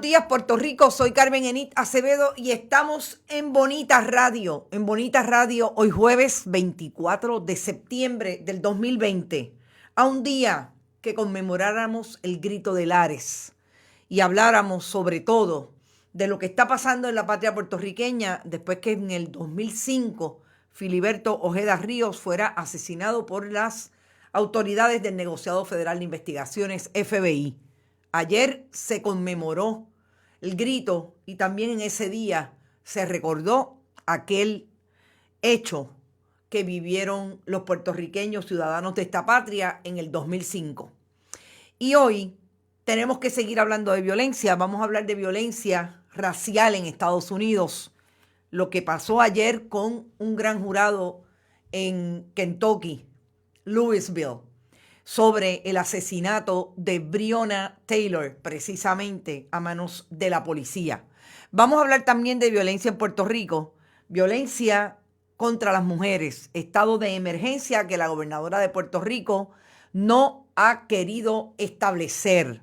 días, Puerto Rico. Soy Carmen Enit Acevedo y estamos en Bonita Radio. En Bonita Radio, hoy jueves 24 de septiembre del 2020, a un día que conmemoráramos el grito de Lares y habláramos sobre todo de lo que está pasando en la patria puertorriqueña después que en el 2005 Filiberto Ojeda Ríos fuera asesinado por las autoridades del Negociado Federal de Investigaciones, FBI. Ayer se conmemoró el grito y también en ese día se recordó aquel hecho que vivieron los puertorriqueños ciudadanos de esta patria en el 2005. Y hoy tenemos que seguir hablando de violencia. Vamos a hablar de violencia racial en Estados Unidos. Lo que pasó ayer con un gran jurado en Kentucky, Louisville, sobre el asesinato de Breonna Taylor, precisamente a manos de la policía. Vamos a hablar también de violencia en Puerto Rico, violencia contra las mujeres, estado de emergencia que la gobernadora de Puerto Rico no ha querido establecer.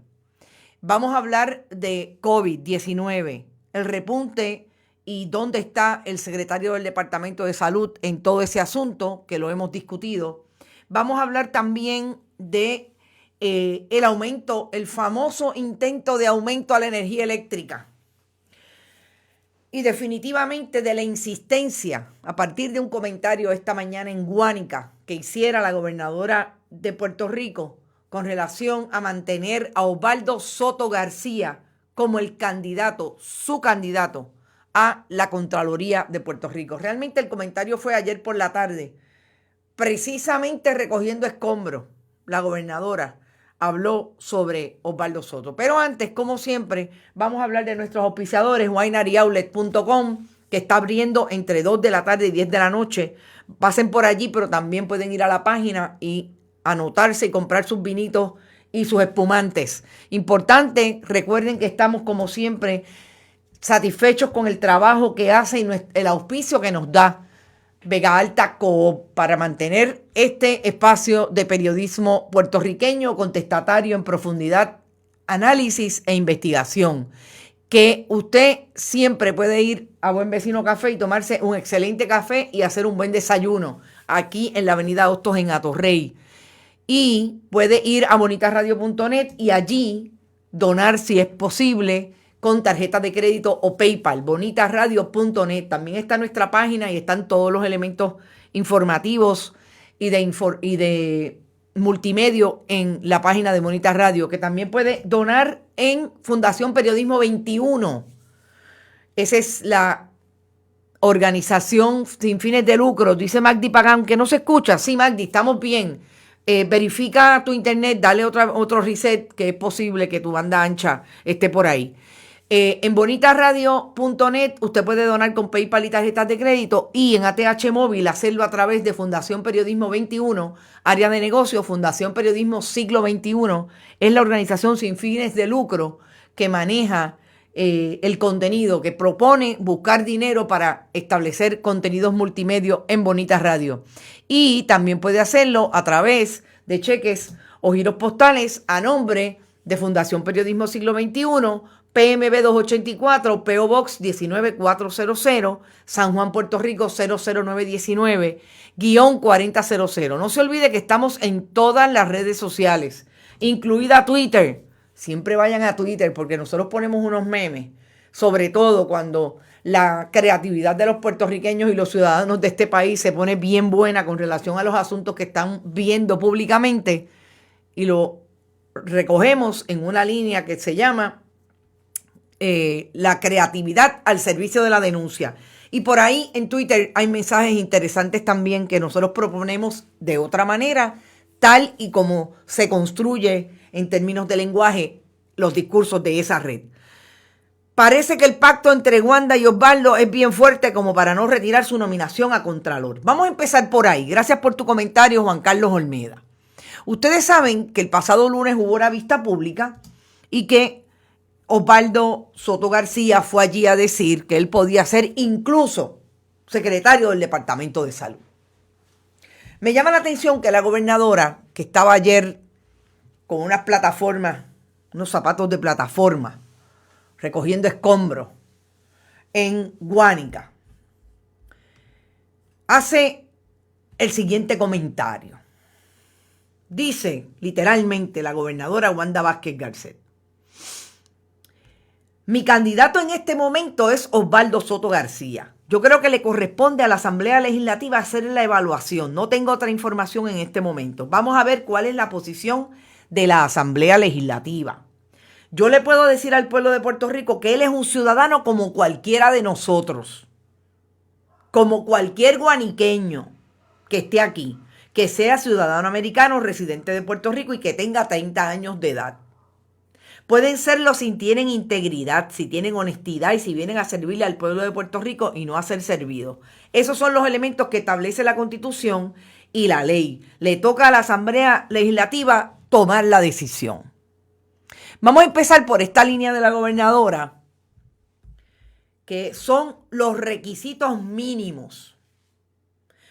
Vamos a hablar de COVID-19, el repunte y dónde está el secretario del Departamento de Salud en todo ese asunto, que lo hemos discutido. Vamos a hablar también de el aumento, el famoso intento de aumento a la energía eléctrica. Y definitivamente de la insistencia, a partir de un comentario esta mañana en Guánica que hiciera la gobernadora de Puerto Rico con relación a mantener a Osvaldo Soto García como el candidato, su candidato a la Contraloría de Puerto Rico. Realmente el comentario fue ayer por la tarde, precisamente recogiendo escombros. La gobernadora habló sobre Osvaldo Soto. Pero antes, como siempre, vamos a hablar de nuestros auspiciadores, wineryoutlet.com, que está abriendo entre 2 de la tarde y 10 de la noche. Pasen por allí, pero también pueden ir a la página y anotarse y comprar sus vinitos y sus espumantes. Importante, recuerden que estamos como siempre satisfechos con el trabajo que hace y el auspicio que nos da Vega Alta Coop para mantener este espacio de periodismo puertorriqueño contestatario en profundidad, análisis e investigación. Que usted siempre puede ir a Buen Vecino Café y tomarse un excelente café y hacer un buen desayuno aquí en la avenida Hostos en Atorrey. Y puede ir a bonitasradio.net y allí donar, si es posible, con tarjetas de crédito o PayPal, bonitasradio.net. También está nuestra página y están todos los elementos informativos y de multimedio en la página de Bonitas Radio, que también puede donar en Fundación Periodismo 21. Esa es la organización sin fines de lucro. Dice Magdi Pagán que no se escucha. Sí, Magdi, estamos bien. Verifica tu internet, dale otro reset, que es posible que tu banda ancha esté por ahí. En bonitasradio.net usted puede donar con PayPal y tarjetas de crédito, y en ATH Móvil hacerlo a través de Fundación Periodismo 21, área de negocio, Fundación Periodismo Siglo XXI. Es la organización sin fines de lucro que maneja el contenido, que propone buscar dinero para establecer contenidos multimedia en Bonitas Radio. Y también puede hacerlo a través de cheques o giros postales a nombre de Fundación Periodismo Siglo XXI, PMB 284, PO Box 19400, San Juan, Puerto Rico 00919, _4000. No se olvide que estamos en todas las redes sociales, incluida Twitter. Siempre vayan a Twitter porque nosotros ponemos unos memes, sobre todo cuando la creatividad de los puertorriqueños y los ciudadanos de este país se pone bien buena con relación a los asuntos que están viendo públicamente, y lo recogemos en una línea que se llama la creatividad al servicio de la denuncia. Y por ahí en Twitter hay mensajes interesantes también que nosotros proponemos de otra manera, tal y como se construye en términos de lenguaje los discursos de esa red. Parece que el pacto entre Wanda y Osvaldo es bien fuerte como para no retirar su nominación a Contralor. Vamos a empezar por ahí. Gracias por tu comentario, Juan Carlos Olmeda. Ustedes saben que el pasado lunes hubo una vista pública y que Osvaldo Soto García fue allí a decir que él podía ser incluso secretario del Departamento de Salud. Me llama la atención que la gobernadora, que estaba ayer con unas plataformas, unos zapatos de plataforma, recogiendo escombros en Guánica, hace el siguiente comentario. Dice literalmente la gobernadora Wanda Vázquez Garcet: mi candidato en este momento es Osvaldo Soto García. Yo creo que le corresponde a la Asamblea Legislativa hacer la evaluación. No tengo otra información en este momento. Vamos a ver cuál es la posición de la Asamblea Legislativa. Yo le puedo decir al pueblo de Puerto Rico que él es un ciudadano como cualquiera de nosotros, como cualquier guaniqueño que esté aquí, que sea ciudadano americano, residente de Puerto Rico y que tenga 30 años de edad. Pueden serlo si tienen integridad, si tienen honestidad y si vienen a servirle al pueblo de Puerto Rico y no a ser servidos. Esos son los elementos que establece la Constitución y la ley. Le toca a la Asamblea Legislativa tomar la decisión. Vamos a empezar por esta línea de la gobernadora, que son los requisitos mínimos.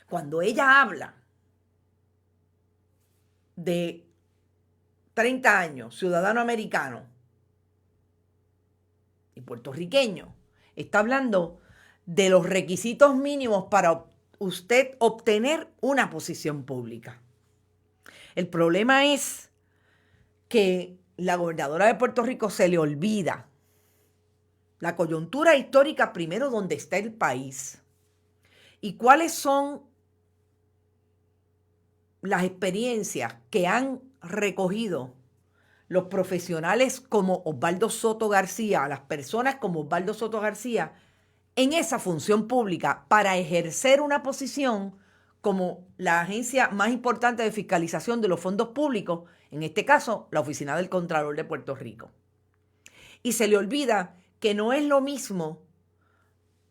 Cuando ella habla de 30 años, ciudadano americano y puertorriqueño, está hablando de los requisitos mínimos para usted obtener una posición pública. El problema es que la gobernadora de Puerto Rico se le olvida la coyuntura histórica primero donde está el país y cuáles son las experiencias que han recogido los profesionales como Osvaldo Soto García, las personas como Osvaldo Soto García, en esa función pública para ejercer una posición como la agencia más importante de fiscalización de los fondos públicos, en este caso, la Oficina del Contralor de Puerto Rico. Y se le olvida que no es lo mismo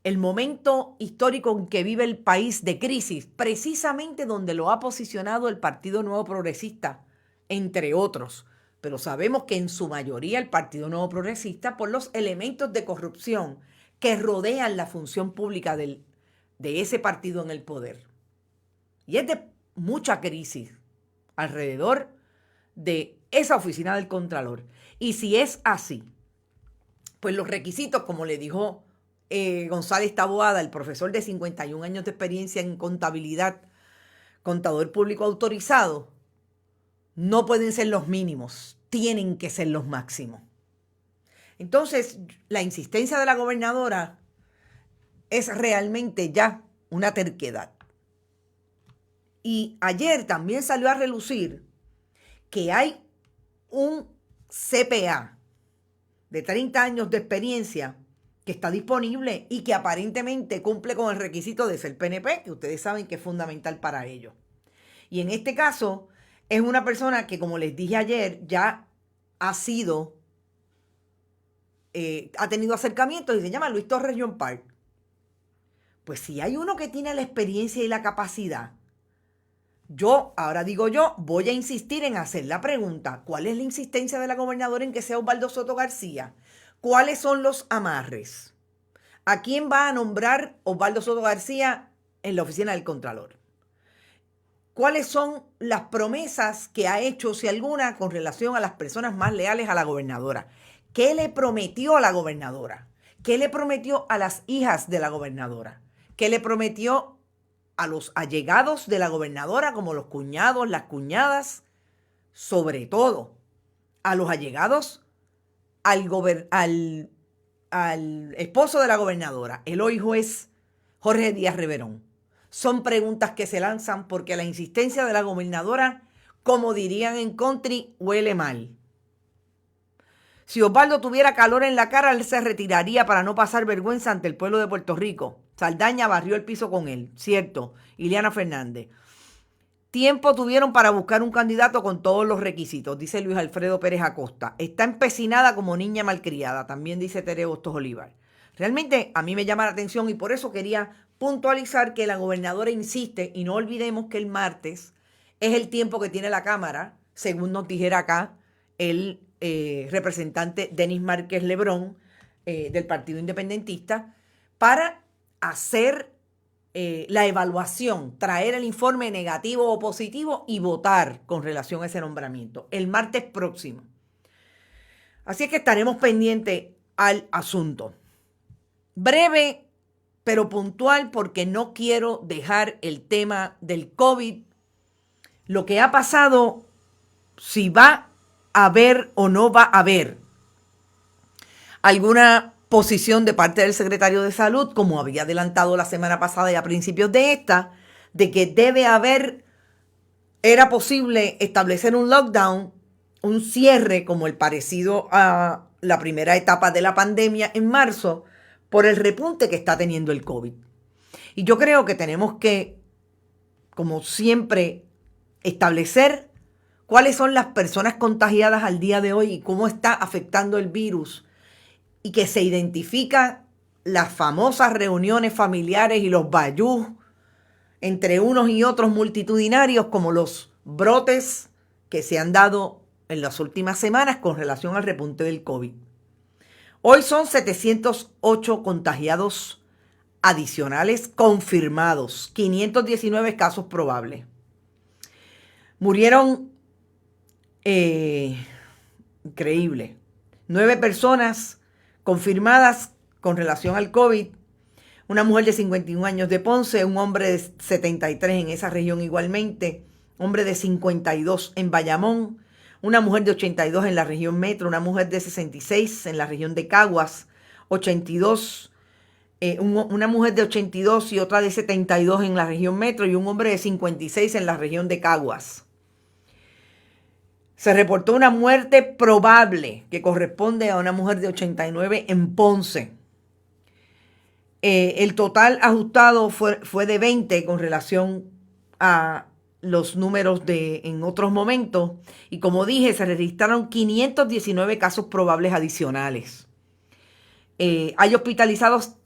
el momento histórico en que vive el país de crisis, precisamente donde lo ha posicionado el Partido Nuevo Progresista, entre otros. Pero sabemos que en su mayoría el Partido Nuevo Progresista, por los elementos de corrupción que rodean la función pública de ese partido en el poder. Y es de mucha crisis alrededor de esa Oficina del Contralor. Y si es así, pues los requisitos, como le dijo González Taboada, el profesor de 51 años de experiencia en contabilidad, contador público autorizado, no pueden ser los mínimos, tienen que ser los máximos. Entonces, la insistencia de la gobernadora es realmente ya una terquedad. Y ayer también salió a relucir que hay un CPA de 30 años de experiencia que está disponible y que aparentemente cumple con el requisito de ser PNP, que ustedes saben que es fundamental para ello. Y en este caso es una persona que, como les dije ayer, ya ha tenido acercamientos y se llama Luis Torres John Park. Pues si hay uno que tiene la experiencia y la capacidad, ahora digo yo, voy a insistir en hacer la pregunta: ¿cuál es la insistencia de la gobernadora en que sea Osvaldo Soto García? ¿Cuáles son los amarres? ¿A quién va a nombrar Osvaldo Soto García en la Oficina del Contralor? ¿Cuáles son las promesas que ha hecho, si alguna, con relación a las personas más leales a la gobernadora? ¿Qué le prometió a la gobernadora? ¿Qué le prometió a las hijas de la gobernadora? ¿Qué le prometió a los allegados de la gobernadora, como los cuñados, las cuñadas? Sobre todo, a los allegados al esposo de la gobernadora, el hoy juez Jorge Díaz Reverón. Son preguntas que se lanzan porque la insistencia de la gobernadora, como dirían en country, huele mal. Si Osvaldo tuviera calor en la cara, él se retiraría para no pasar vergüenza ante el pueblo de Puerto Rico. Saldaña barrió el piso con él, cierto. Ileana Fernández. Tiempo tuvieron para buscar un candidato con todos los requisitos, dice Luis Alfredo Pérez Acosta. Está empecinada como niña malcriada, también dice Tere Hostos Olivar. Realmente a mí me llama la atención y por eso quería puntualizar que la gobernadora insiste, y no olvidemos que el martes es el tiempo que tiene la Cámara, según nos dijera acá el representante Denis Márquez Lebrón del Partido Independentista, para hacer la evaluación, traer el informe negativo o positivo y votar con relación a ese nombramiento el martes próximo. Así es que estaremos pendientes al asunto. Breve, pero puntual, porque no quiero dejar el tema del COVID, lo que ha pasado, si va a haber o no va a haber alguna posición de parte del secretario de Salud, como había adelantado la semana pasada y a principios de esta, de que era posible establecer un lockdown, un cierre como el parecido a la primera etapa de la pandemia en marzo, por el repunte que está teniendo el COVID. Y yo creo que tenemos que, como siempre, establecer cuáles son las personas contagiadas al día de hoy y cómo está afectando el virus, y que se identifican las famosas reuniones familiares y los bayús entre unos y otros multitudinarios como los brotes que se han dado en las últimas semanas con relación al repunte del COVID. Hoy son 708 contagiados adicionales confirmados, 519 casos probables. Murieron, increíble, 9 personas confirmadas con relación al COVID. Una mujer de 51 años de Ponce, un hombre de 73 en esa región igualmente, hombre de 52 en Bayamón, una mujer de 82 en la región metro, una mujer de 66 en la región de Caguas, 82, una mujer de 82 y otra de 72 en la región metro y un hombre de 56 en la región de Caguas. Se reportó una muerte probable que corresponde a una mujer de 89 en Ponce. El total ajustado fue de 20 con relación a los números en otros momentos. Y como dije, se registraron 519 casos probables adicionales. Hay hospitalizadas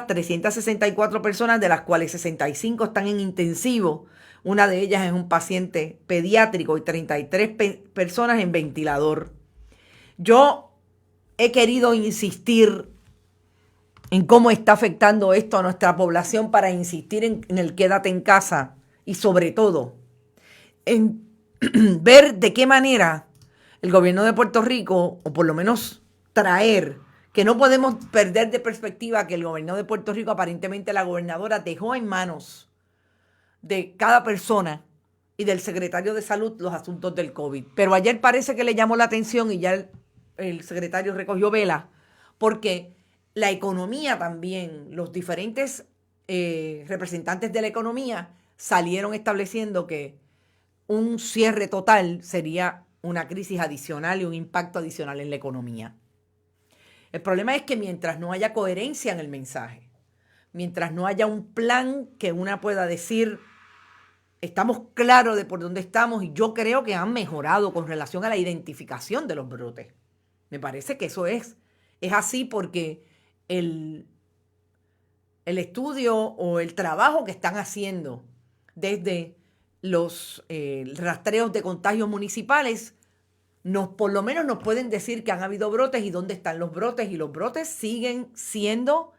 364 personas, de las cuales 65 están en intensivo. Una de ellas es un paciente pediátrico y 33 personas en ventilador. Yo he querido insistir en cómo está afectando esto a nuestra población para insistir en el quédate en casa y sobre todo en ver de qué manera el gobierno de Puerto Rico, o por lo menos traer, que no podemos perder de perspectiva que el gobierno de Puerto Rico, aparentemente la gobernadora, dejó en manos de cada persona y del secretario de Salud los asuntos del COVID. Pero ayer parece que le llamó la atención y ya el secretario recogió vela, porque la economía también, los diferentes representantes de la economía salieron estableciendo que un cierre total sería una crisis adicional y un impacto adicional en la economía. El problema es que mientras no haya coherencia en el mensaje, mientras no haya un plan que una pueda decir, estamos claros de por dónde estamos, y yo creo que han mejorado con relación a la identificación de los brotes. Me parece que eso es así porque el estudio o el trabajo que están haciendo desde los rastreos de contagios municipales, por lo menos nos pueden decir que han habido brotes y dónde están los brotes, y los brotes siguen siendo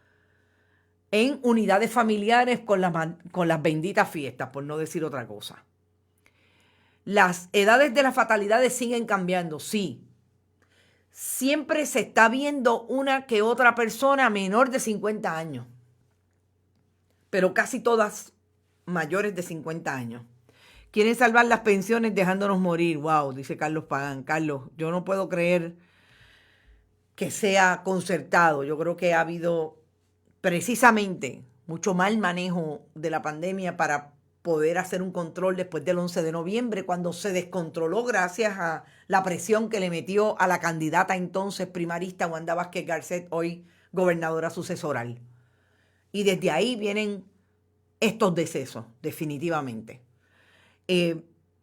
en unidades familiares con las benditas fiestas, por no decir otra cosa. Las edades de las fatalidades siguen cambiando, sí. Siempre se está viendo una que otra persona menor de 50 años, pero casi todas mayores de 50 años. Quieren salvar las pensiones dejándonos morir. Wow, dice Carlos Pagán. Carlos, yo no puedo creer que sea concertado. Yo creo que ha habido precisamente mucho mal manejo de la pandemia para poder hacer un control después del 11 de noviembre, cuando se descontroló gracias a la presión que le metió a la candidata entonces primarista Wanda Vázquez Garcet, hoy gobernadora sucesoral. Y desde ahí vienen estos decesos, definitivamente.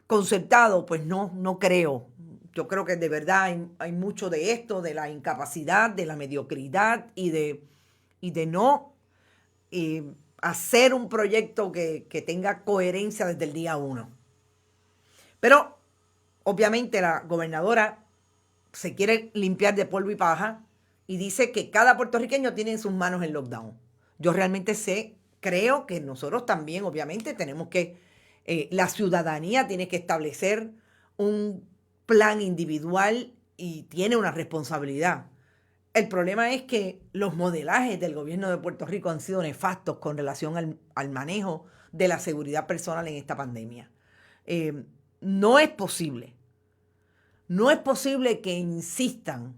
Concertado, pues no creo. Yo creo que de verdad hay mucho de esto, de la incapacidad, de la mediocridad y de no hacer un proyecto que tenga coherencia desde el día 1. Pero obviamente la gobernadora se quiere limpiar de polvo y paja y dice que cada puertorriqueño tiene en sus manos el lockdown. Yo realmente creo que nosotros también obviamente tenemos que, la ciudadanía tiene que establecer un plan individual y tiene una responsabilidad. El problema es que los modelajes del gobierno de Puerto Rico han sido nefastos con relación al manejo de la seguridad personal en esta pandemia. No es posible, no es posible que insistan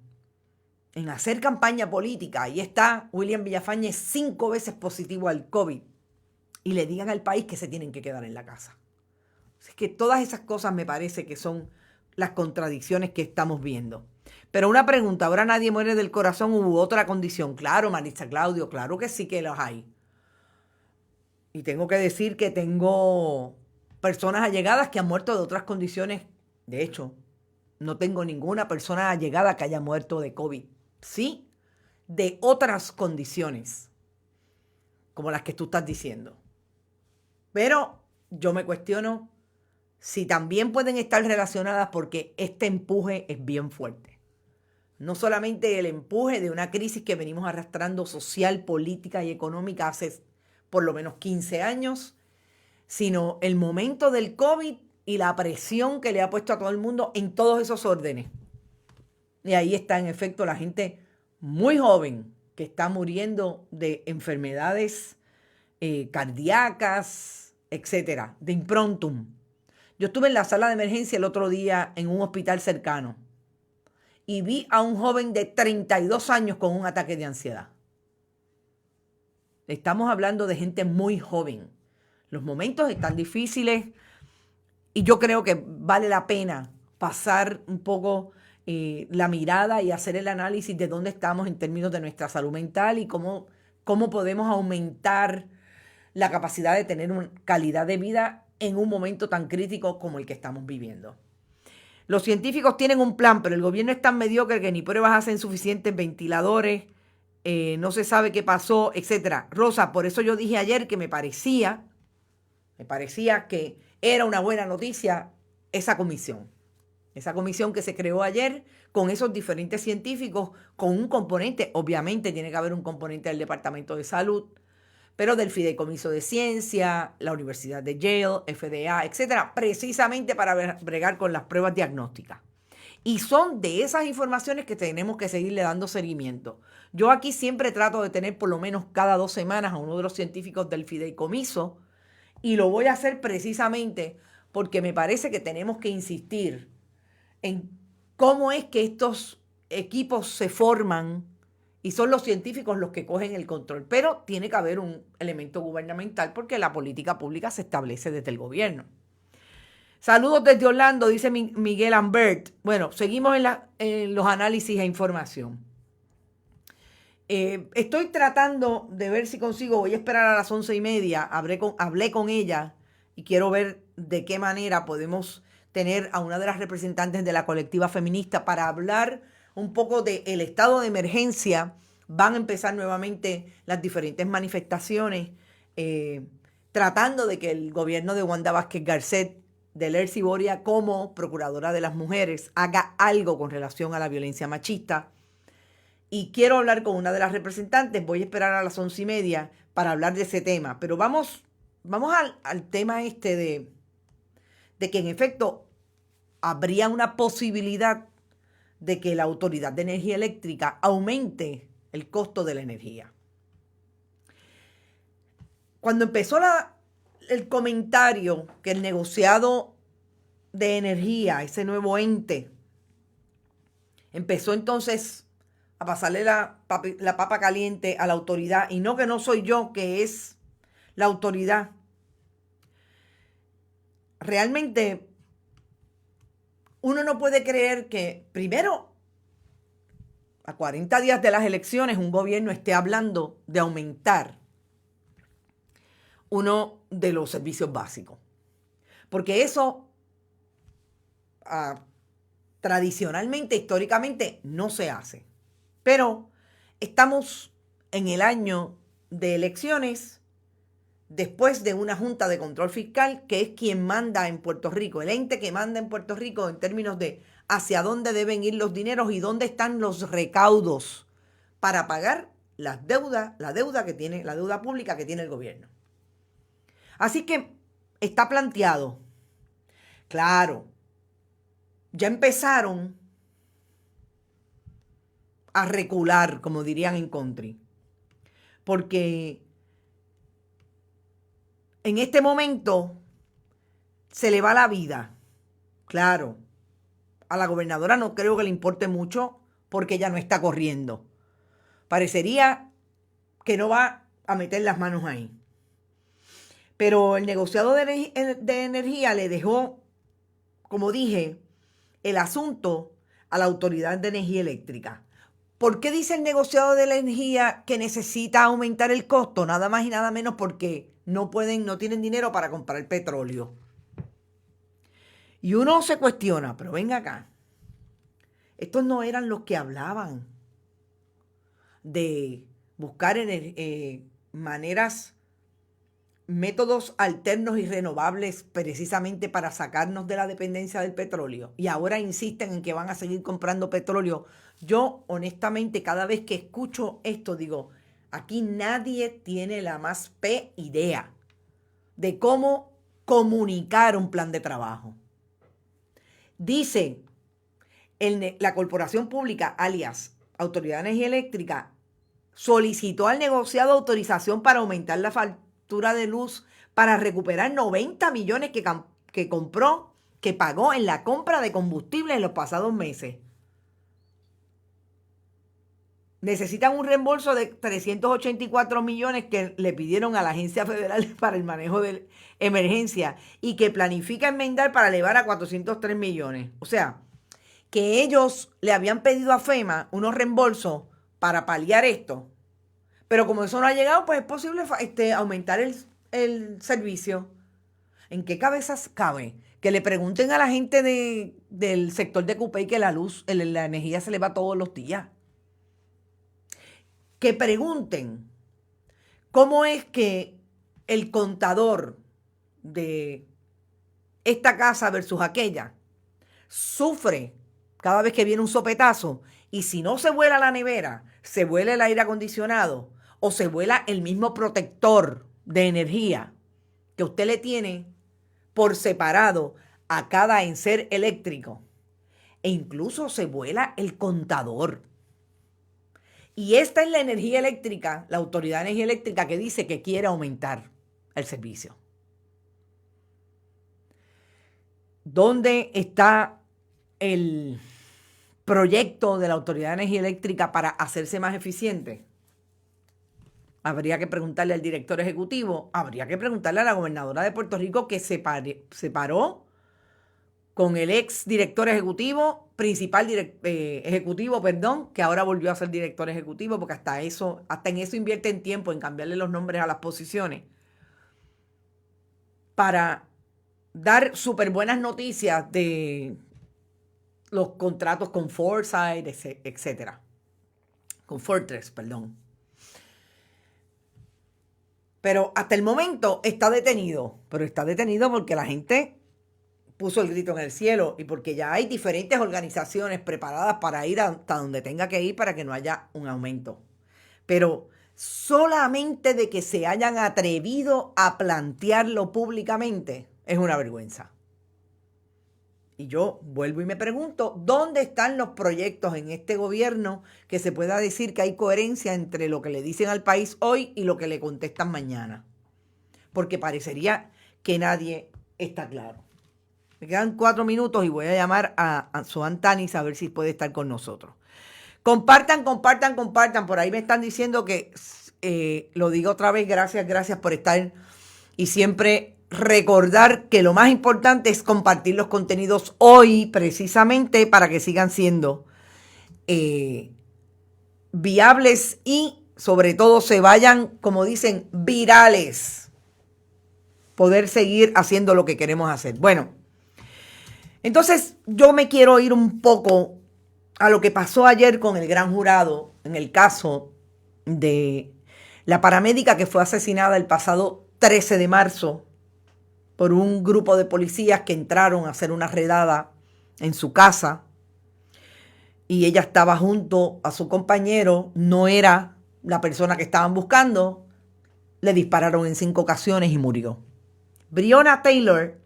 en hacer campaña política. Ahí está William Villafañe 5 veces positivo al COVID y le digan al país que se tienen que quedar en la casa. Es que todas esas cosas me parece que son las contradicciones que estamos viendo. Pero una pregunta, ¿ahora nadie muere del corazón u otra condición? Claro, Marisa Claudio, claro que sí que los hay. Y tengo que decir que tengo personas allegadas que han muerto de otras condiciones. De hecho, no tengo ninguna persona allegada que haya muerto de COVID. Sí, de otras condiciones, como las que tú estás diciendo. Pero yo me cuestiono si también pueden estar relacionadas porque este empuje es bien fuerte. No solamente el empuje de una crisis que venimos arrastrando social, política y económica hace por lo menos 15 años, sino el momento del COVID y la presión que le ha puesto a todo el mundo en todos esos órdenes. Y ahí está en efecto la gente muy joven que está muriendo de enfermedades cardíacas, etcétera, de improntum. Yo estuve en la sala de emergencia el otro día en un hospital cercano y vi a un joven de 32 años con un ataque de ansiedad. Estamos hablando de gente muy joven. Los momentos están difíciles y yo creo que vale la pena pasar un poco la mirada y hacer el análisis de dónde estamos en términos de nuestra salud mental y cómo podemos aumentar la capacidad de tener una calidad de vida en un momento tan crítico como el que estamos viviendo. Los científicos tienen un plan, pero el gobierno es tan mediocre que ni pruebas hacen suficientes, ventiladores, no se sabe qué pasó, etcétera. Rosa, por eso yo dije ayer que me parecía que era una buena noticia esa comisión que se creó ayer con esos diferentes científicos, con un componente, obviamente tiene que haber un componente del Departamento de Salud, pero del Fideicomiso de Ciencia, la Universidad de Yale, FDA, etcétera, precisamente para bregar con las pruebas diagnósticas. Y son de esas informaciones que tenemos que seguirle dando seguimiento. Yo aquí siempre trato de tener por lo menos cada 2 semanas a uno de los científicos del Fideicomiso y lo voy a hacer precisamente porque me parece que tenemos que insistir en cómo es que estos equipos se forman y son los científicos los que cogen el control. Pero tiene que haber un elemento gubernamental porque la política pública se establece desde el gobierno. Saludos desde Orlando, dice Miguel Ambert. Bueno, seguimos en los análisis e información. Estoy tratando de ver si consigo, voy a esperar a las 11:30, hablé con ella y quiero ver de qué manera podemos tener a una de las representantes de la colectiva feminista para hablar un poco del estado de emergencia. Van a empezar nuevamente las diferentes manifestaciones, tratando de que el gobierno de Wanda Vázquez Garcet, de Lercy Boria como procuradora de las mujeres, haga algo con relación a la violencia machista. Y quiero hablar con una de las representantes, voy a esperar a las 11:30 para hablar de ese tema. Pero vamos al tema de que en efecto habría una posibilidad de que la Autoridad de Energía Eléctrica aumente el costo de la energía. Cuando empezó el comentario que el negociado de energía, ese nuevo ente, empezó entonces a pasarle la papa caliente a la autoridad, y no que no soy yo, que es la autoridad. Realmente uno no puede creer que, primero, a 40 días de las elecciones, un gobierno esté hablando de aumentar uno de los servicios básicos. Porque eso, tradicionalmente, históricamente, no se hace. Pero estamos en el año de elecciones, después de una Junta de Control Fiscal, que es quien manda en Puerto Rico, el ente que manda en Puerto Rico en términos de hacia dónde deben ir los dineros y dónde están los recaudos para pagar la deuda pública que tiene el gobierno. Así que está planteado. Claro, ya empezaron a recular, como dirían en country. Porque en este momento se le va la vida. Claro, a la gobernadora no creo que le importe mucho porque ella no está corriendo. Parecería que no va a meter las manos ahí. Pero el negociado de energía le dejó, como dije, el asunto a la Autoridad de Energía Eléctrica. ¿Por qué dice el negociado de la energía que necesita aumentar el costo? Nada más y nada menos porque no tienen dinero para comprar petróleo. Y uno se cuestiona, pero venga acá, estos no eran los que hablaban de buscar maneras, métodos alternos y renovables precisamente para sacarnos de la dependencia del petróleo. Y ahora insisten en que van a seguir comprando petróleo. Yo, honestamente, cada vez que escucho esto, digo, aquí nadie tiene la más idea de cómo comunicar un plan de trabajo. Dice la corporación pública, alias Autoridad de Energía Eléctrica, solicitó al negociado autorización para aumentar la factura de luz para recuperar 90 millones que pagó en la compra de combustible en los pasados meses. Necesitan un reembolso de 384 millones que le pidieron a la Agencia Federal para el Manejo de Emergencia y que planifica enmendar para elevar a 403 millones. O sea, que ellos le habían pedido a FEMA unos reembolsos para paliar esto. Pero como eso no ha llegado, pues es posible aumentar el servicio. ¿En qué cabezas cabe? Que le pregunten a la gente del sector de Cupey que la energía se le va todos los días. Que pregunten cómo es que el contador de esta casa versus aquella sufre cada vez que viene un sopetazo y si no se vuela la nevera, se vuela el aire acondicionado o se vuela el mismo protector de energía que usted le tiene por separado a cada enser eléctrico e incluso se vuela el contador. Y esta es la energía eléctrica, la Autoridad de Energía Eléctrica que dice que quiere aumentar el servicio. ¿Dónde está el proyecto de la Autoridad de Energía Eléctrica para hacerse más eficiente? Habría que preguntarle al director ejecutivo, habría que preguntarle a la gobernadora de Puerto Rico que se paró con el ex director ejecutivo, que ahora volvió a ser director ejecutivo, porque hasta en eso invierten tiempo en cambiarle los nombres a las posiciones, para dar súper buenas noticias de los contratos con Foresight, etcétera. Con Fortress, perdón. Pero hasta el momento está detenido. Pero está detenido porque la gente puso el grito en el cielo y porque ya hay diferentes organizaciones preparadas para ir hasta donde tenga que ir para que no haya un aumento. Pero solamente de que se hayan atrevido a plantearlo públicamente es una vergüenza. Y yo vuelvo y me pregunto, ¿dónde están los proyectos en este gobierno que se pueda decir que hay coherencia entre lo que le dicen al país hoy y lo que le contestan mañana? Porque parecería que nadie está claro. Me quedan 4 minutos y voy a llamar a Suan Tanis a ver si puede estar con nosotros. Compartan. Por ahí me están diciendo que, lo digo otra vez, gracias por estar y siempre recordar que lo más importante es compartir los contenidos hoy precisamente para que sigan siendo viables y sobre todo se vayan, como dicen, virales. Poder seguir haciendo lo que queremos hacer. Bueno, entonces yo me quiero ir un poco a lo que pasó ayer con el gran jurado en el caso de la paramédica que fue asesinada el pasado 13 de marzo por un grupo de policías que entraron a hacer una redada en su casa y ella estaba junto a su compañero, no era la persona que estaban buscando, le dispararon en 5 ocasiones y murió. Breonna Taylor,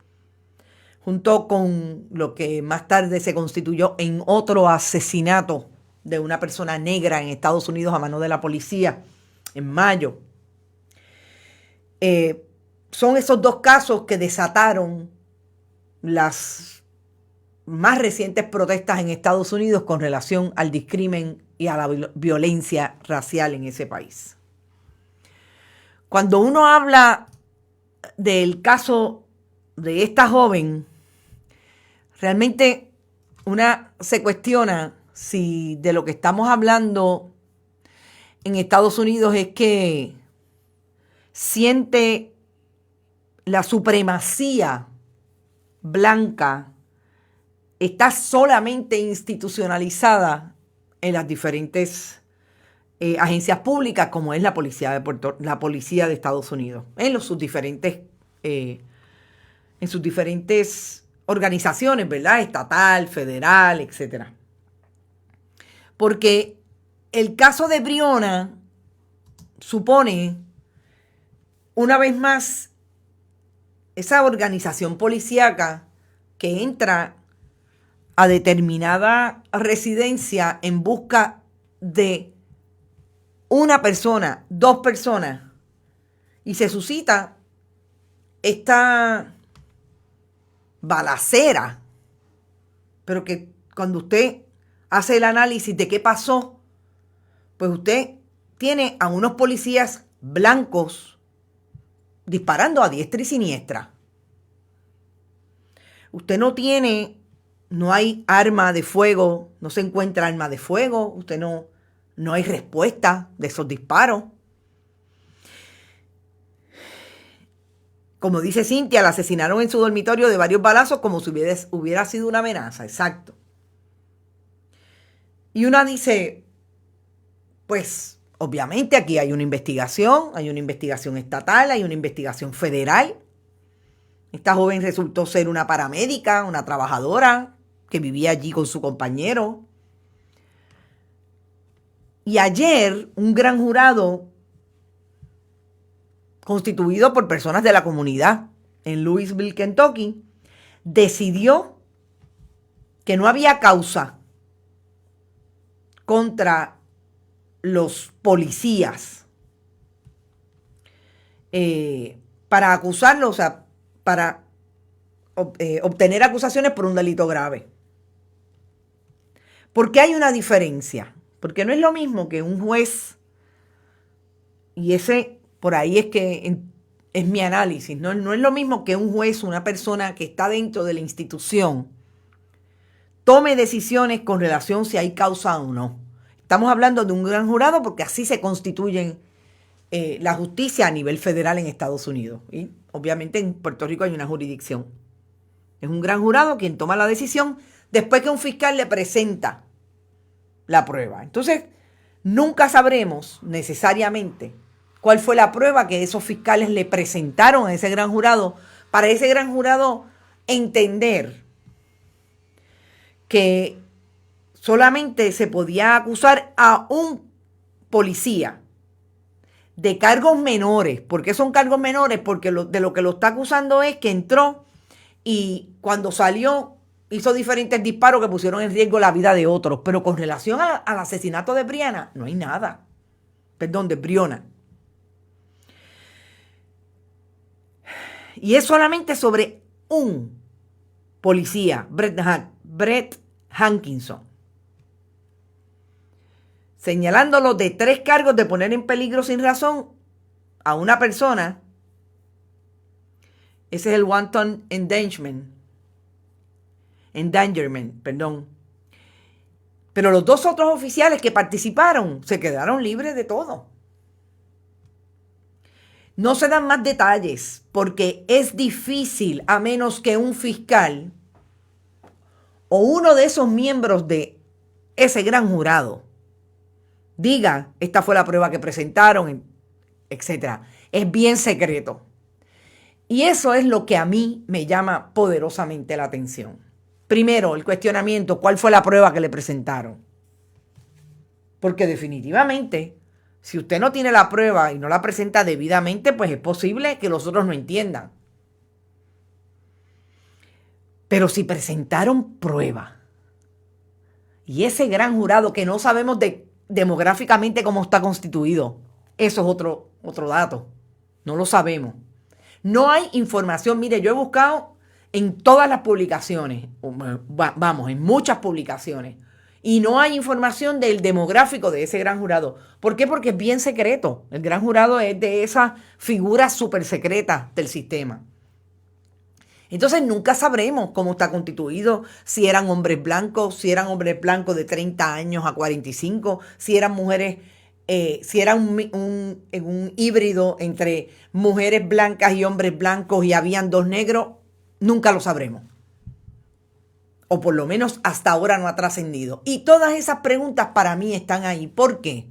junto con lo que más tarde se constituyó en otro asesinato de una persona negra en Estados Unidos a mano de la policía en mayo. Son esos dos casos que desataron las más recientes protestas en Estados Unidos con relación al discrimen y a la violencia racial en ese país. Cuando uno habla del caso de esta joven, realmente una se cuestiona si de lo que estamos hablando en Estados Unidos es que siente la supremacía blanca está solamente institucionalizada en las diferentes agencias públicas, como es la policía de Estados Unidos, en sus diferentes organizaciones, ¿verdad? Estatal, federal, etcétera. Porque el caso de Breonna supone, una vez más, esa organización policíaca que entra a determinada residencia en busca de una persona, dos personas, y se suscita esta balacera, pero que cuando usted hace el análisis de qué pasó, pues usted tiene a unos policías blancos disparando a diestra y siniestra. Usted no hay arma de fuego, no se encuentra arma de fuego, no hay respuesta de esos disparos. Como dice Cynthia, la asesinaron en su dormitorio de varios balazos como si hubiera sido una amenaza, exacto. Y una dice, pues obviamente aquí hay una investigación estatal, hay una investigación federal. Esta joven resultó ser una paramédica, una trabajadora que vivía allí con su compañero. Y ayer un gran jurado constituido por personas de la comunidad en Louisville, Kentucky, decidió que no había causa contra los policías para acusarlos, o sea, para obtener acusaciones por un delito grave. ¿Por qué hay una diferencia? Porque no es lo mismo que un juez, y ese por ahí es que es mi análisis, no es lo mismo que un juez, una persona que está dentro de la institución, tome decisiones con relación si hay causa o no. Estamos hablando de un gran jurado porque así se constituyen la justicia a nivel federal en Estados Unidos. Y obviamente en Puerto Rico hay una jurisdicción. Es un gran jurado quien toma la decisión después que un fiscal le presenta la prueba. Entonces, nunca sabremos necesariamente cuál fue la prueba que esos fiscales le presentaron a ese gran jurado para ese gran jurado entender que solamente se podía acusar a un policía de cargos menores. ¿Por qué son cargos menores? Porque de lo que lo está acusando es que entró y cuando salió hizo diferentes disparos que pusieron en riesgo la vida de otros. Pero con relación al asesinato de Breonna, no hay nada. Perdón, de Breonna. Y es solamente sobre un policía, Brett Hankinson, señalándolo de 3 cargos de poner en peligro sin razón a una persona. Ese es el wanton endangerment, perdón. Pero los 2 otros oficiales que participaron se quedaron libres de todo. No se dan más detalles porque es difícil, a menos que un fiscal o uno de esos miembros de ese gran jurado diga, esta fue la prueba que presentaron, etc. Es bien secreto. Y eso es lo que a mí me llama poderosamente la atención. Primero, el cuestionamiento, ¿cuál fue la prueba que le presentaron? Porque definitivamente, si usted no tiene la prueba y no la presenta debidamente, pues es posible que los otros no entiendan. Pero si presentaron prueba Y ese gran jurado que no sabemos demográficamente cómo está constituido, eso es otro dato. No lo sabemos. No hay información. Mire, yo he buscado en todas las publicaciones, vamos, en muchas publicaciones, y no hay información del demográfico de ese gran jurado. ¿Por qué? Porque es bien secreto. El gran jurado es de esas figuras súper secretas del sistema. Entonces nunca sabremos cómo está constituido, si eran hombres blancos, de 30 años a 45, si eran mujeres, si era un híbrido entre mujeres blancas y hombres blancos y habían 2 negros, nunca lo sabremos. O por lo menos hasta ahora no ha trascendido. Y todas esas preguntas para mí están ahí. ¿Por qué?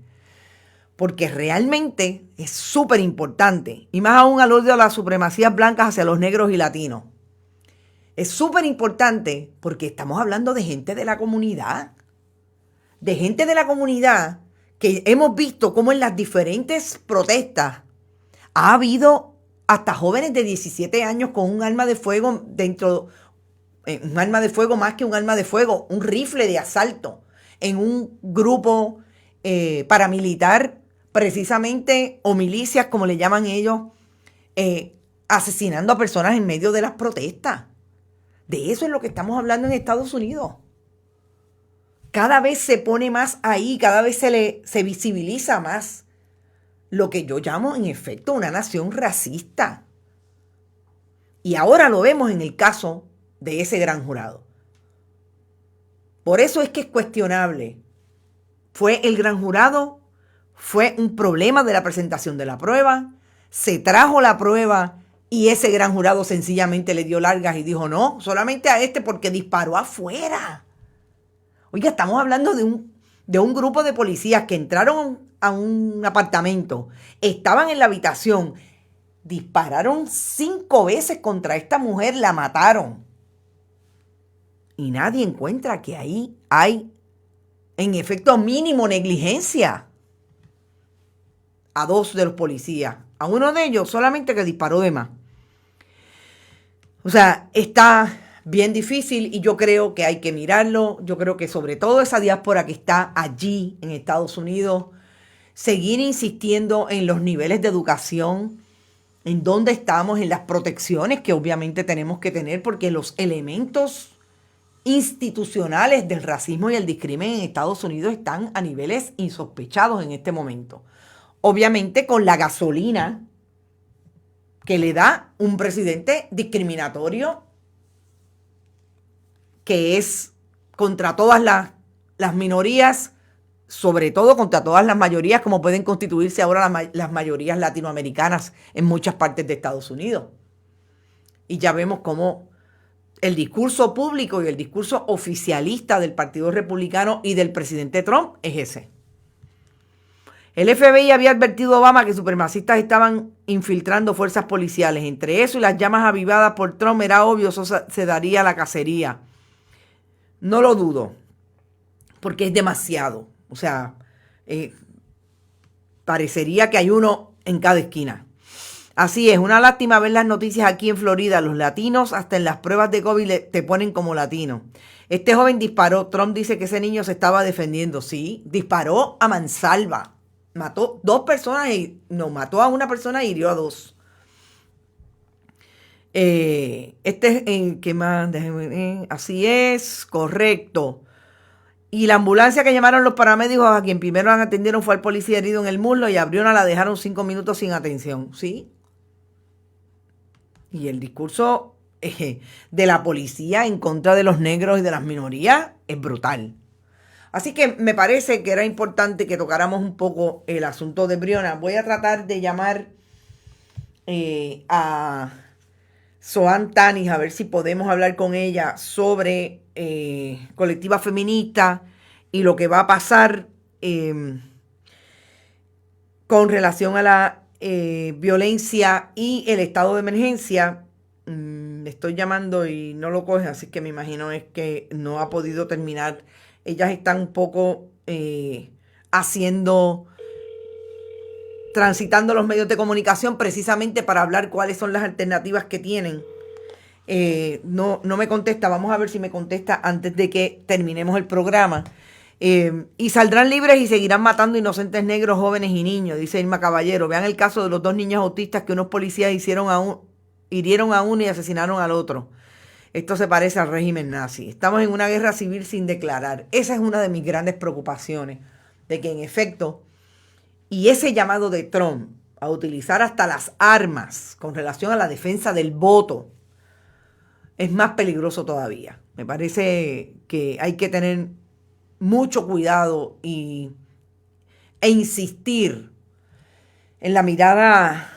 Porque realmente es súper importante, y más aún al odio a las supremacías blancas hacia los negros y latinos. Es súper importante porque estamos hablando de gente de la comunidad. De gente de la comunidad que hemos visto cómo en las diferentes protestas ha habido hasta jóvenes de 17 años con un arma de fuego un arma de fuego más que un arma de fuego, un rifle de asalto en un grupo paramilitar precisamente, o milicias como le llaman ellos, asesinando a personas en medio de las protestas. De eso es lo que estamos hablando en Estados Unidos. Cada vez se pone más ahí, cada vez se visibiliza más lo que yo llamo en efecto una nación racista. Y ahora lo vemos en el caso de ese gran jurado. Por eso es que es cuestionable. ¿Fue el gran jurado? ¿Fue un problema de la presentación de la prueba? ¿Se trajo la prueba y ese gran jurado sencillamente le dio largas y dijo no, solamente a este porque disparó afuera? Oiga, estamos hablando de un grupo de policías que entraron a un apartamento, estaban en la habitación, dispararon 5 veces contra esta mujer, la mataron. Y nadie encuentra que ahí hay, en efecto, mínimo negligencia a 2 de los policías. A uno de ellos solamente que disparó de más. O sea, está bien difícil y yo creo que hay que mirarlo. Yo creo que sobre todo esa diáspora que está allí en Estados Unidos, seguir insistiendo en los niveles de educación, en dónde estamos, en las protecciones que obviamente tenemos que tener, porque los elementos institucionales del racismo y el discrimen en Estados Unidos están a niveles insospechados en este momento. Obviamente con la gasolina que le da un presidente discriminatorio que es contra todas las minorías, sobre todo contra todas las mayorías, como pueden constituirse ahora las mayorías latinoamericanas en muchas partes de Estados Unidos. Y ya vemos cómo el discurso público y el discurso oficialista del Partido Republicano y del presidente Trump es ese. El FBI había advertido a Obama que supremacistas estaban infiltrando fuerzas policiales. Entre eso y las llamas avivadas por Trump era obvio, eso se daría la cacería. No lo dudo, porque es demasiado. O sea, parecería que hay uno en cada esquina. Así es, una lástima ver las noticias aquí en Florida. Los latinos hasta en las pruebas de COVID te ponen como latino. Este joven disparó. Trump dice que ese niño se estaba defendiendo. Sí, disparó a mansalva. Mató 2 personas mató a una persona y hirió a 2. ¿Qué más? Así es, correcto. Y la ambulancia que llamaron los paramédicos, a quien primero atendieron, fue al policía herido en el muslo y a Breonna la dejaron 5 minutos sin atención. ¿Sí? Y el discurso de la policía en contra de los negros y de las minorías es brutal. Así que me parece que era importante que tocáramos un poco el asunto de Breonna. Voy a tratar de llamar a Zoan Tanis a ver si podemos hablar con ella sobre colectiva feminista y lo que va a pasar con relación a la violencia y el estado de emergencia. Le estoy llamando y no lo coge, así que me imagino es que no ha podido terminar. Ellas están un poco transitando los medios de comunicación precisamente para hablar cuáles son las alternativas que tienen No me contesta. Vamos a ver si me contesta antes de que terminemos el programa. Y saldrán libres y seguirán matando inocentes negros, jóvenes y niños, dice Irma Caballero. Vean el caso de los 2 niños autistas que unos policías hirieron a uno y asesinaron al otro. Esto se parece al régimen nazi. Estamos en una guerra civil sin declarar. Esa es una de mis grandes preocupaciones, de que en efecto, y ese llamado de Trump a utilizar hasta las armas con relación a la defensa del voto es más peligroso todavía. Me parece que hay que tener mucho cuidado e insistir en la mirada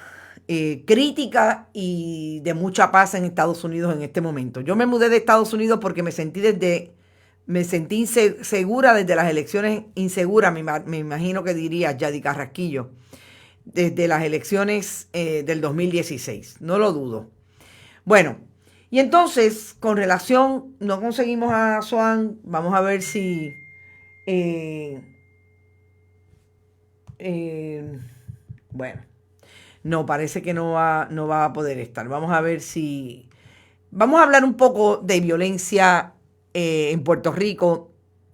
crítica y de mucha paz en Estados Unidos en este momento. Yo me mudé de Estados Unidos porque me sentí insegura desde las elecciones, insegura, me imagino que diría Yadi Carrasquillo, desde las elecciones del 2016, no lo dudo. Bueno, y entonces, con relación, no conseguimos a Swan, vamos a ver si bueno, no, parece que no va a poder estar. Vamos a ver si... Vamos a hablar un poco de violencia en Puerto Rico,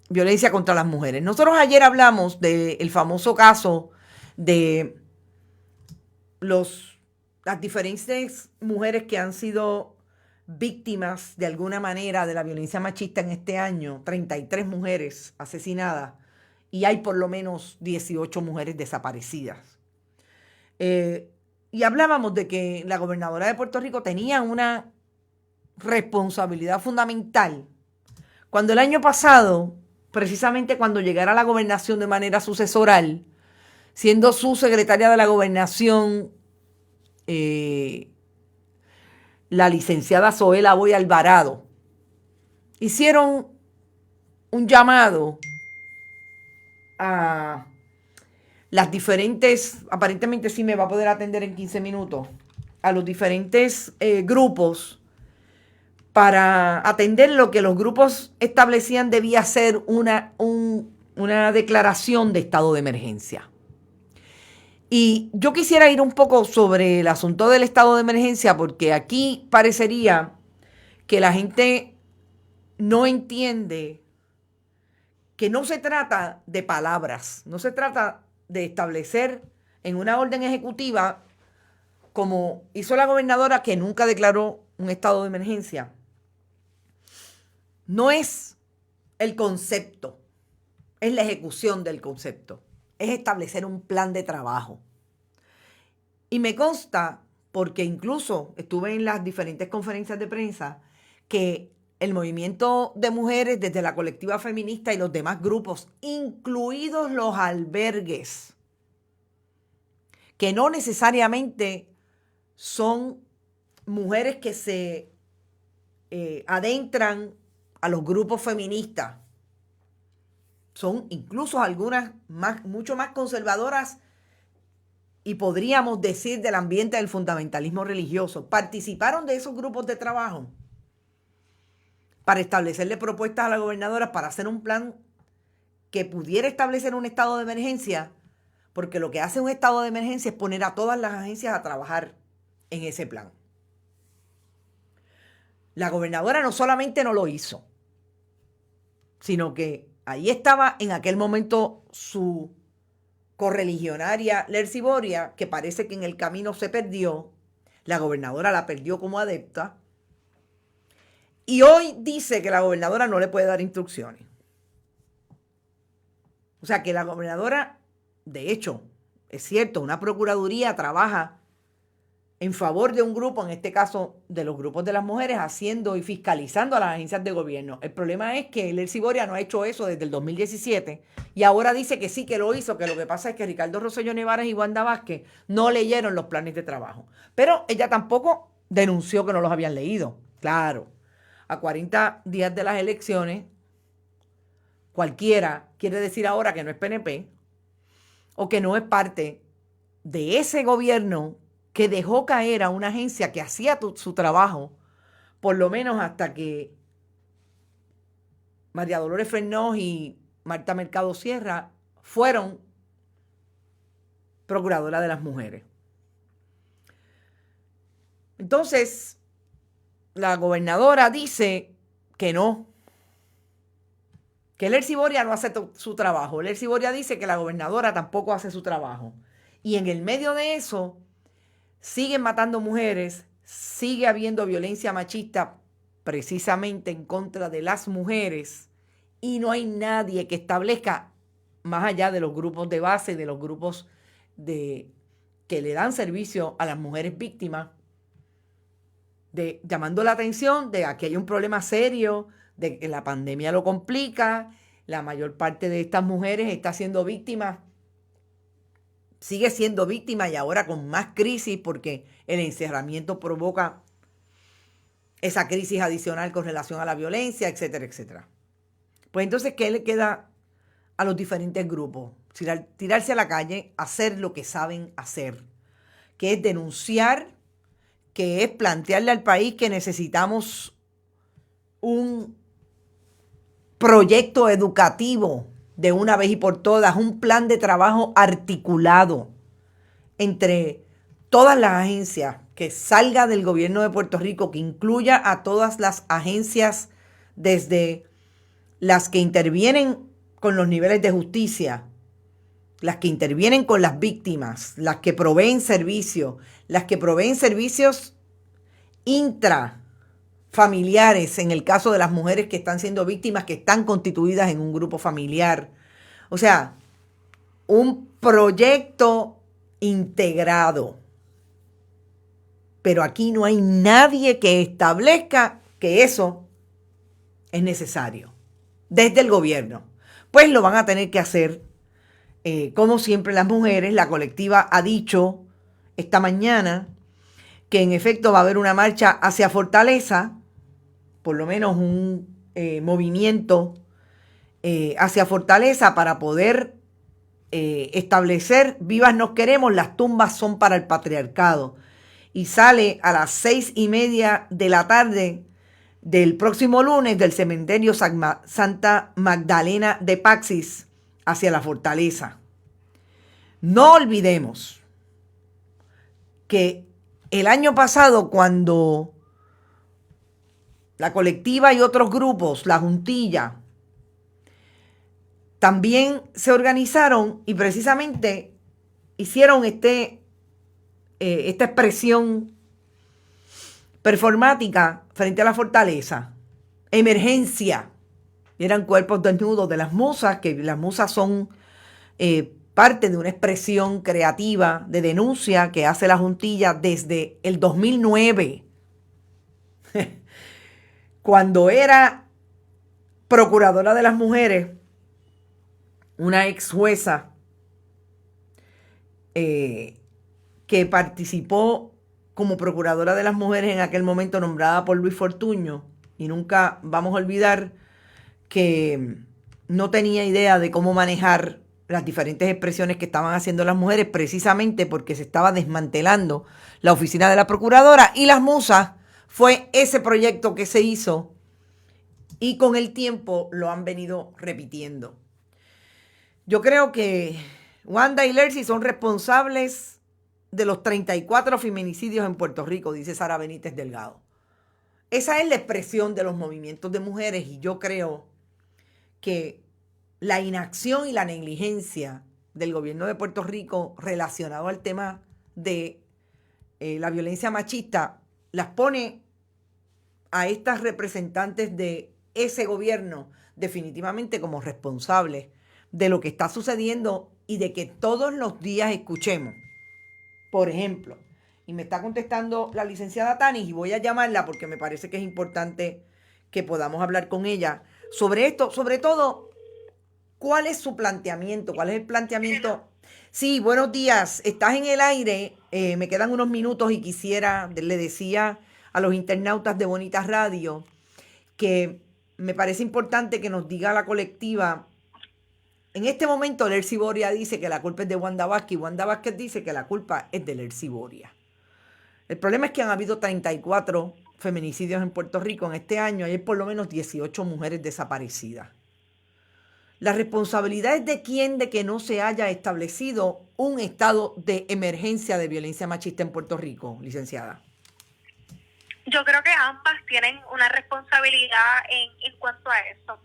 violencia contra las mujeres. Nosotros ayer hablamos del famoso caso de las diferentes mujeres que han sido víctimas de alguna manera de la violencia machista en este año, 33 mujeres asesinadas y hay por lo menos 18 mujeres desaparecidas. Y hablábamos de que la gobernadora de Puerto Rico tenía una responsabilidad fundamental cuando el año pasado, precisamente cuando llegara a la gobernación de manera sucesoral, siendo su secretaria de la gobernación la licenciada Zoela Boy Alvarado, hicieron un llamado a las diferentes, aparentemente sí me va a poder atender en 15 minutos, a los diferentes grupos para atender lo que los grupos establecían debía ser una declaración de estado de emergencia. Y yo quisiera ir un poco sobre el asunto del estado de emergencia porque aquí parecería que la gente no entiende que no se trata de palabras, no se trata de establecer en una orden ejecutiva, como hizo la gobernadora que nunca declaró un estado de emergencia. No es el concepto, es la ejecución del concepto, es establecer un plan de trabajo. Y me consta, porque incluso estuve en las diferentes conferencias de prensa, que el movimiento de mujeres desde la colectiva feminista y los demás grupos, incluidos los albergues, que no necesariamente son mujeres que se adentran a los grupos feministas, son incluso algunas mucho más conservadoras y podríamos decir del ambiente del fundamentalismo religioso, participaron de esos grupos de trabajo para establecerle propuestas a la gobernadora para hacer un plan que pudiera establecer un estado de emergencia, porque lo que hace un estado de emergencia es poner a todas las agencias a trabajar en ese plan. La gobernadora no solamente no lo hizo, sino que ahí estaba en aquel momento su correligionaria Lercy Boria, que parece que en el camino se perdió. La gobernadora la perdió como adepta. Y hoy dice que la gobernadora no le puede dar instrucciones. O sea que la gobernadora, de hecho, es cierto, una procuraduría trabaja en favor de un grupo, en este caso de los grupos de las mujeres, haciendo y fiscalizando a las agencias de gobierno. El problema es que Lercy Boria no ha hecho eso desde el 2017 y ahora dice que sí que lo hizo, que lo que pasa es que Ricardo Rosselló Nevares y Wanda Vázquez no leyeron los planes de trabajo. Pero ella tampoco denunció que no los habían leído. Claro, a 40 días de las elecciones, cualquiera quiere decir ahora que no es PNP o que no es parte de ese gobierno que dejó caer a una agencia que hacía su trabajo, por lo menos hasta que María Dolores Fernós y Marta Mercado Sierra fueron procuradoras de las mujeres. Entonces, la gobernadora dice que no, que Lercy Boria no hace su trabajo. Lercy Boria dice que la gobernadora tampoco hace su trabajo. Y en el medio de eso, siguen matando mujeres, sigue habiendo violencia machista precisamente en contra de las mujeres y no hay nadie que establezca, más allá de los grupos de base, de los grupos que le dan servicio a las mujeres víctimas, llamando la atención de que hay un problema serio, de que la pandemia lo complica, la mayor parte de estas mujeres está siendo víctima, sigue siendo víctima y ahora con más crisis porque el encerramiento provoca esa crisis adicional con relación a la violencia, etcétera, etcétera. Pues entonces, ¿qué le queda a los diferentes grupos? Tirarse a la calle, hacer lo que saben hacer, que es denunciar, que es plantearle al país que necesitamos un proyecto educativo de una vez y por todas, un plan de trabajo articulado entre todas las agencias, que salga del gobierno de Puerto Rico, que incluya a todas las agencias, desde las que intervienen con los niveles de justicia, las que intervienen con las víctimas, las que proveen servicios, las que proveen servicios intrafamiliares, en el caso de las mujeres que están siendo víctimas, que están constituidas en un grupo familiar. O sea, un proyecto integrado. Pero aquí no hay nadie que establezca que eso es necesario desde el gobierno. Pues lo van a tener que hacer, como siempre las mujeres. La colectiva ha dicho esta mañana que en efecto va a haber una marcha hacia Fortaleza, por lo menos un movimiento hacia Fortaleza para poder establecer vivas nos queremos, las tumbas son para el patriarcado. Y sale a las 6:30 de la tarde del próximo lunes del cementerio Santa Magdalena de Paxis hacia la Fortaleza. No olvidemos que el año pasado, cuando la colectiva y otros grupos, la Juntilla, también se organizaron y precisamente hicieron esta expresión performática frente a la Fortaleza. Emergencia. Eran cuerpos desnudos de las musas, que las musas son parte de una expresión creativa de denuncia que hace la Juntilla desde el 2009, cuando era procuradora de las mujeres, una ex jueza que participó como procuradora de las mujeres en aquel momento, nombrada por Luis Fortuño, y nunca vamos a olvidar que no tenía idea de cómo manejar las diferentes expresiones que estaban haciendo las mujeres, precisamente porque se estaba desmantelando la oficina de la procuradora, y las musas fue ese proyecto que se hizo y con el tiempo lo han venido repitiendo. Yo creo que Wanda y Lercy son responsables de los 34 feminicidios en Puerto Rico, dice Sara Benítez Delgado. Esa es la expresión de los movimientos de mujeres, y yo creo que la inacción y la negligencia del gobierno de Puerto Rico relacionado al tema de la violencia machista las pone a estas representantes de ese gobierno definitivamente como responsables de lo que está sucediendo y de que todos los días escuchemos. Por ejemplo, y me está contestando la licenciada Tanis, y voy a llamarla porque me parece que es importante que podamos hablar con ella sobre esto, sobre todo, ¿cuál es su planteamiento? ¿Cuál es el planteamiento? Sí, buenos días, estás en el aire, me quedan unos minutos y le decía a los internautas de Bonitas Radio que me parece importante que nos diga la colectiva. En este momento, Lercy Boria dice que la culpa es de Wanda Vázquez, y Wanda Vázquez dice que la culpa es de Lercy Boria. El problema es que han habido 34 feminicidios en Puerto Rico en este año, y hay por lo menos 18 mujeres desaparecidas. La responsabilidad es de quién de que no se haya establecido un estado de emergencia de violencia machista en Puerto Rico, licenciada. Yo creo que ambas tienen una responsabilidad en cuanto a eso.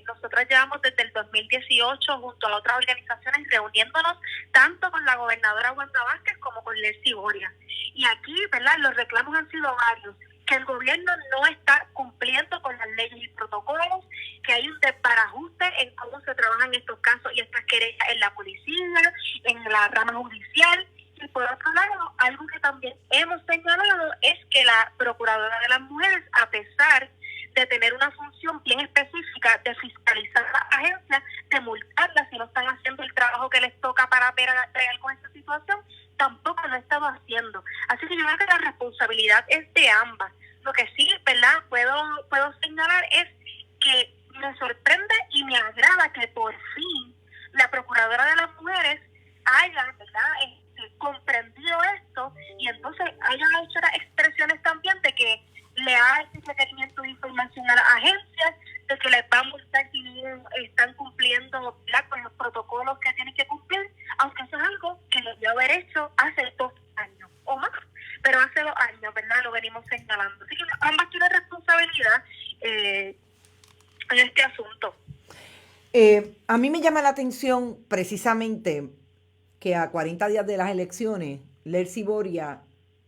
Nosotros llevamos desde el 2018 junto a otras organizaciones reuniéndonos tanto con la gobernadora Wanda Vázquez como con Lercy Boria. Y aquí, ¿verdad? Los reclamos han sido varios. Que el gobierno no está cumpliendo con las leyes y protocolos, que hay un desbarajuste en cómo se trabajan estos casos y estas querellas en la policía, en la rama judicial. Y por otro lado, algo que también hemos señalado es que la Procuradora de las Mujeres, a pesar de tener una función bien específica de fiscalizar a las agencias, de multarlas si no están haciendo el trabajo que les toca para bregar con esta situación, tampoco lo estaba haciendo. Así que yo creo que la responsabilidad es de ambas. Lo que sí, ¿verdad? Puedo señalar es que me sorprende y me agrada que por fin la Procuradora de las Mujeres haya, ¿verdad?, comprendido esto y entonces haya hecho las expresiones también de que le ha hecho requerimiento de información a las agencias, de que les va a multar si no están cumpliendo, ¿verdad?, con los protocolos que tienen que cumplir, aunque eso es algo que debió haber hecho hace 2 años o más, pero hace 2 años, ¿verdad?, lo venimos señalando. Así que ambas tienen responsabilidad en este asunto. A mí me llama la atención precisamente que a 40 días de las elecciones, Lercy Boria,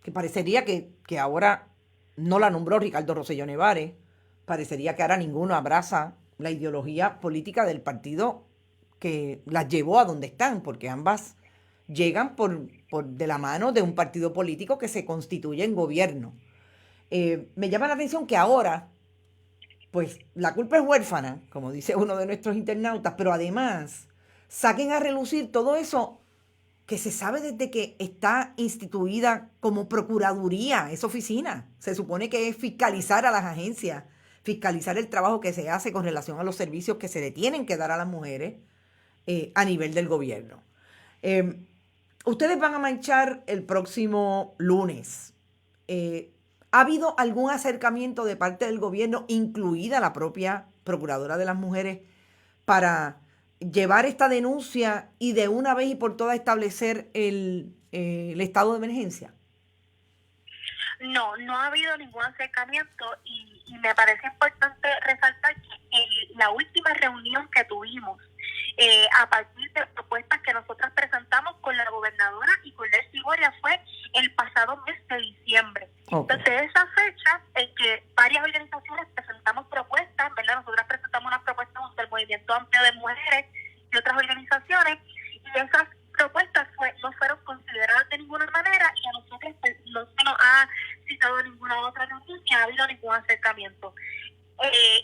que parecería que ahora no la nombró Ricardo Rosselló Nevares, parecería que ahora ninguno abraza la ideología política del partido que las llevó a donde están, porque ambas llegan por de la mano de un partido político que se constituye en gobierno. Me llama la atención que ahora, pues la culpa es huérfana, como dice uno de nuestros internautas, pero además saquen a relucir todo eso que se sabe desde que está instituida como Procuraduría, esa oficina. Se supone que es fiscalizar a las agencias, fiscalizar el trabajo que se hace con relación a los servicios que se le tienen que dar a las mujeres a nivel del gobierno. Ustedes van a marchar el próximo lunes. ¿Ha habido algún acercamiento de parte del gobierno, incluida la propia Procuradora de las Mujeres, para llevar esta denuncia y de una vez y por todas establecer el estado de emergencia? No ha habido ningún acercamiento y me parece importante resaltar que la última reunión que tuvimos a partir de propuestas que nosotras presentamos con la gobernadora y con Lercy Boria fue el pasado mes de diciembre. Okay. Desde esa fecha en que varias organizaciones presentamos propuestas, ¿verdad? Nosotras presentamos unas propuestas junto al Movimiento Amplio de Mujeres y otras organizaciones, y esas propuestas no fueron consideradas de ninguna manera y a nosotros no se nos ha citado ninguna otra reunión ni ha habido ningún acercamiento.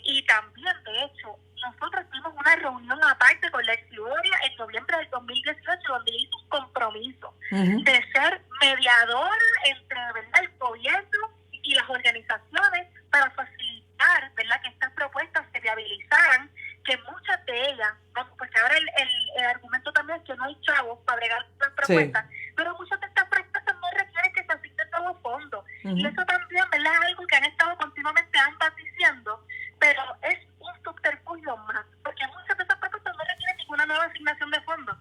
Y también, de hecho, nosotros tuvimos una reunión aparte con Lercy Boria en noviembre del 2018 donde hizo un compromiso de ser mediadora entre, ¿verdad?, el gobierno y las organizaciones para facilitar, ¿verdad?, que estas propuestas se viabilizaran, que muchas de ellas, porque ahora el argumento también es que no hay chavos para bregar las propuestas, sí, pero muchas de estas propuestas no requieren que se asignen nuevos fondos. Y eso también, ¿verdad?, es algo que han estado continuamente ambas diciendo, pero es un subterfugio más, porque muchas de esas propuestas no requieren ninguna nueva asignación de fondos.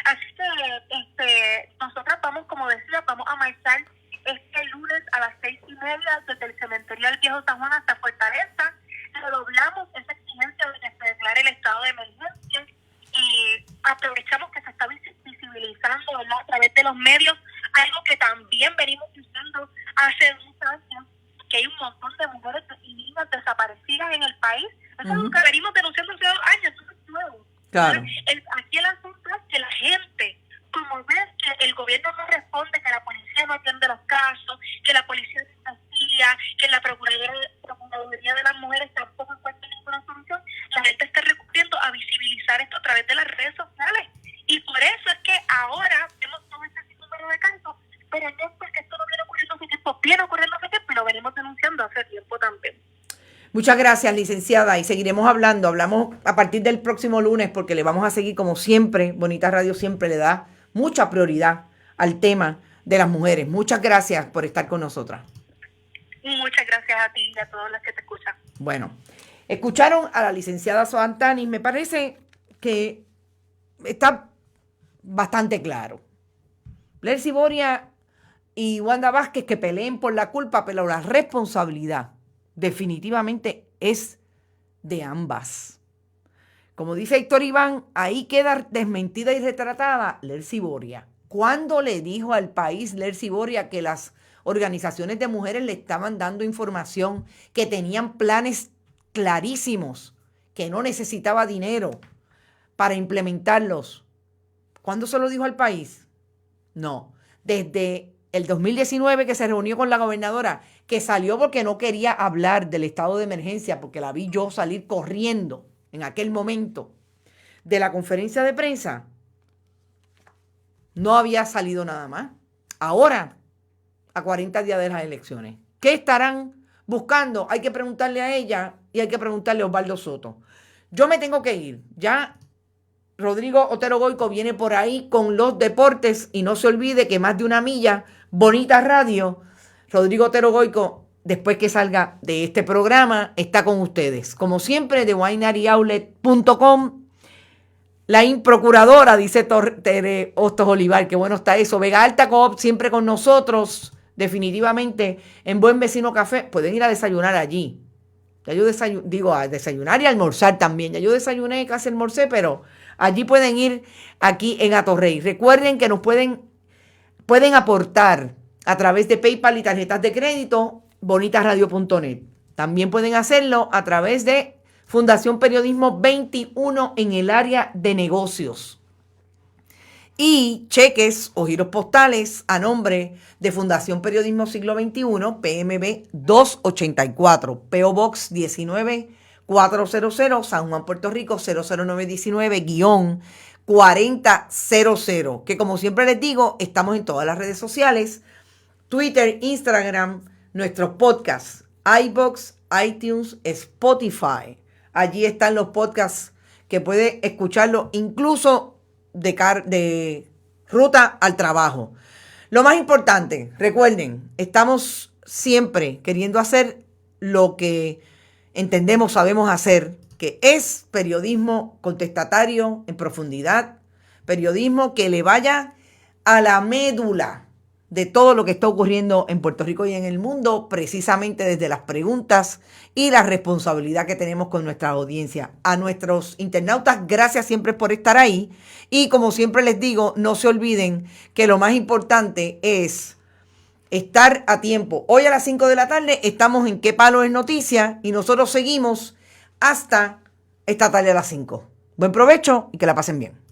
Así que nosotras vamos, como decía, vamos a marchar este lunes a las 6:30 desde el cementerio del Viejo San Juan hasta Fortaleza. Redoblamos esa exigencia de que se declare el estado de emergencia y aprovechamos que se está visibilizando, ¿verdad?, a través de los medios, algo que también venimos diciendo hace 2 años, que hay un montón de mujeres y niñas desaparecidas en el país. Eso es lo que venimos denunciando hace 2 años, eso es nuevo. Claro. Aquí el asunto es que la gente, como ves que el gobierno no responde, que la policía no atiende los casos, que la policía no investiga, que la Procuraduría de las Mujeres tampoco encuentra ninguna solución, la gente está recurriendo a visibilizar esto a través de las redes sociales. Y por eso es que ahora vemos todo este número de casos, pero no es porque esto no viene ocurriendo hace tiempo, viene ocurriendo hace tiempo y lo venimos denunciando hace tiempo también. Muchas gracias, licenciada, y seguiremos hablando. Hablamos a partir del próximo lunes porque le vamos a seguir, como siempre. Bonita Radio siempre le da mucha prioridad al tema de las mujeres. Muchas gracias por estar con nosotras. Muchas gracias a ti y a todos los que te escuchan. Bueno, escucharon a la licenciada Soantani. Me parece que está bastante claro. Lercy Boria y Wanda Vázquez que peleen por la culpa, pero la responsabilidad definitivamente es de ambas. Como dice Héctor Iván, ahí queda desmentida y retratada Lercy Boria. ¿Cuándo le dijo al país Lercy Boria que las organizaciones de mujeres le estaban dando información, que tenían planes clarísimos, que no necesitaba dinero para implementarlos? ¿Cuándo se lo dijo al país? No. Desde el 2019 que se reunió con la gobernadora, que salió porque no quería hablar del estado de emergencia, porque la vi yo salir corriendo en aquel momento de la conferencia de prensa, no había salido nada más. Ahora, a 40 días de las elecciones, ¿qué estarán buscando? Hay que preguntarle a ella y hay que preguntarle a Osvaldo Soto. Yo me tengo que ir. Ya Rodrigo Otero Goico viene por ahí con los deportes y no se olvide que más de una milla, Bonita Radio, Rodrigo Otero Goico, después que salga de este programa, está con ustedes. Como siempre, de wineryoutlet.com. La improcuradora, dice Tere Hostos Olivar, qué bueno está eso. Vega Alta Coop, siempre con nosotros, definitivamente, en Buen Vecino Café. Pueden ir a desayunar allí. Ya yo a desayunar y almorzar también. Ya yo desayuné, casi almorcé, pero allí pueden ir aquí en Atorrey. Recuerden que nos pueden aportar a través de PayPal y tarjetas de crédito, bonitasradio.net. También pueden hacerlo a través de Fundación Periodismo 21 en el área de negocios. Y cheques o giros postales a nombre de Fundación Periodismo Siglo XXI, PMB 284, PO Box 19400, San Juan, Puerto Rico 00919-4000. Que como siempre les digo, estamos en todas las redes sociales, Twitter, Instagram, nuestros podcasts, iVoox, iTunes, Spotify. Allí están los podcasts que puede escucharlo incluso de ruta al trabajo. Lo más importante, recuerden, estamos siempre queriendo hacer lo que entendemos, sabemos hacer, que es periodismo contestatario en profundidad, periodismo que le vaya a la médula de todo lo que está ocurriendo en Puerto Rico y en el mundo, precisamente desde las preguntas y la responsabilidad que tenemos con nuestra audiencia. A nuestros internautas, gracias siempre por estar ahí. Y como siempre les digo, no se olviden que lo más importante es estar a tiempo. Hoy a las 5 de la tarde estamos en ¿Qué Palo es Noticia? Y nosotros seguimos hasta esta tarde a las 5. Buen provecho y que la pasen bien.